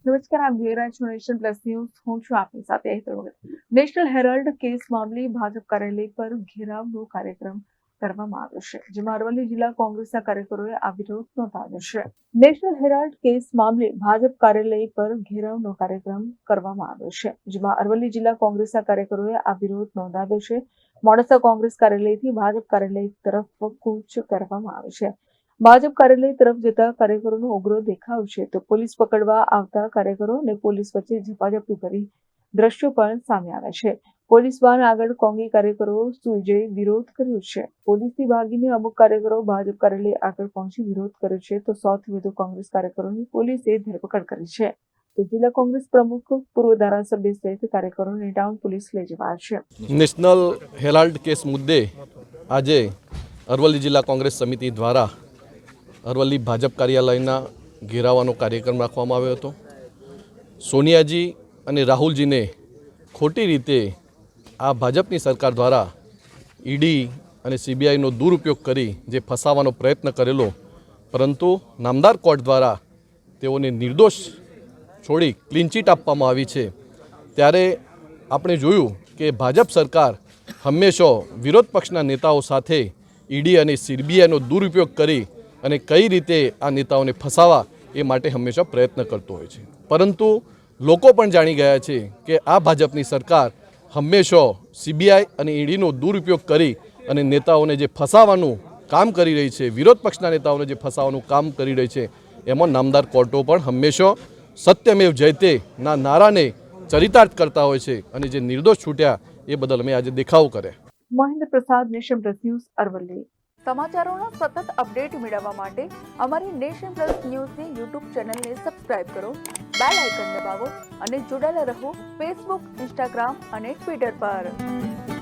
નમસ્કાર, આપ જોઈ રહ્યા છો નેશન પ્લસ ન્યૂઝ. હું છું આપની સાથે હેતલ વગર. નેશનલ હેરાલ્ડ કેસ મામલે ભાજપ કાર્યાલય પર ઘેરાવનો કાર્યક્રમ કરવામાં આવ્યો છે, જેમાં અરવલ્લી જિલ્લા કોંગ્રેસના કાર્યકરોએ આ વિરોધ નોંધાવ્યો છે. નેશનલ હેરાલ્ડ કેસ મામલે ભાજપ કાર્યાલય પર ઘેરાવનો કાર્યક્રમ કરવામાં આવ્યો છે, જેમાં અરવલ્લી જિલ્લા કોંગ્રેસના કાર્યકરોએ આ વિરોધ નોંધાવ્યો છે. મોડાસા કોંગ્રેસ કાર્યાલયથી ભાજપ કાર્યાલય તરફ કૂચ કરવામાં આવે છે. ભાજપ કાર્યાલય તરફ જતા કાર્યકરોનો ઉગ્ર દેખાવ છે, તો પોલીસ પકડવા આવતા કાર્યકરો અને પોલીસ વચ્ચે ઝપાઝપી ભરી દ્રશ્યો પણ સામે આવ્યા છે. પોલીસ વાહન આગળ કોંગી કાર્યકરો સુઈ જઈ વિરોધ કર્યો છે. પોલીસથી ભાગીને અમુક કાર્યકરો ભાજપ કાર્યાલય આગળ પહોંચી વિરોધ કર્યો છે, તો 100 થી વધુ કોંગ્રેસ કાર્યકરોની પોલીસે ધરપકડ કરી છે. તો જિલ્લા કોંગ્રેસ પ્રમુખ, પૂર્વ ધારાસભ્ય સહિત કાર્યકરોને ટાઉન પોલીસ લઈ જવાયા છે. નેશનલ હેરાલ્ડ કેસ મુદ્દે આજે અરવલ્લી જિલ્લા કોંગ્રેસ સમિતિ દ્વારા અરવલ્લી ભાજપ કાર્યાલયના ઘેરાવાનો કાર્યક્રમ રાખવામાં આવ્યો હતો. સોનિયાજી અને રાહુલજીને ખોટી રીતે આ ભાજપની સરકાર દ્વારા ઈડી અને સીબીઆઈનો દુરુપયોગ કરી જે ફસાવાનો પ્રયત્ન કરેલો, પરંતુ નામદાર કોર્ટ દ્વારા તેઓને નિર્દોષ છોડી ક્લીન ચીટ આપવામાં આવી છે. ત્યારે આપણે જોયું કે ભાજપ સરકાર હંમેશા વિરોધ પક્ષના નેતાઓ સાથે ઈડી અને સીબીઆઈનો દુરુપયોગ કરી અને કઈ રીતે આ નેતાઓને ફસાવા એ માટે હંમેશા પ્રયત્ન કરતો હોય છે. પરંતુ લોકો પણ જાણી ગયા છે કે આ ભાજપની સરકાર હંમેશા સીબીઆઈ અને ઈડીનો દુરુપયોગ કરી અને નેતાઓને જે ફસાવાનું કામ કરી રહી છે, વિરોધ પક્ષના નેતાઓને જે ફસાવાનું કામ કરી રહી છે, એમાં નામદાર કોર્ટો પણ હંમેશા સત્યમેવ જયતે ના નારાને ચરિતાર્થ કરતા હોય છે અને જે નિર્દોષ છૂટ્યા એ બદલ અમે આજે દેખાવો કર્યા. મહેન્દ્ર પ્રસાદ, નેશન પ્લસ ન્યૂઝ, અરવલ્લી. સમાચારોના સતત અપડેટ મેળવવા માટે અમારી નેશન પ્લસ ન્યૂઝની યુટ્યુબ ચેનલને સબસ્ક્રાઇબ કરો, બેલ આઇકન દબાવો અને જોડાયેલા રહો ફેસબુક, ઇન્સ્ટાગ્રામ અને ટ્વિટર પર.